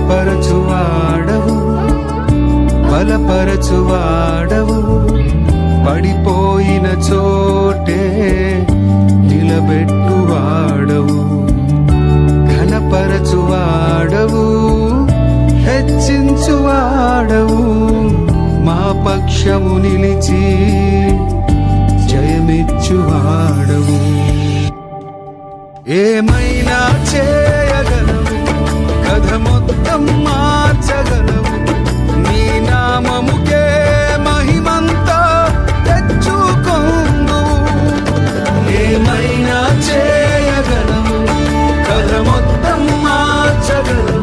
స్థిరపరచువాడవు, బలపరచువాడవు, పడిపోయిన చోటే నిలబెట్టువాడవు, ఘనపరచువాడవు, హెచ్చించువాడవు, మా పక్షము నిలిచి జయమిచ్చువాడవు. ఏమైనా చేయగలవు, కథ మొత్తం మార్చగలవు, నీ నామముకే మహిమంతా తెచ్చుకొందు. ఏమైనా చేయగలవు, కథ మొత్తం మార్చగలవు,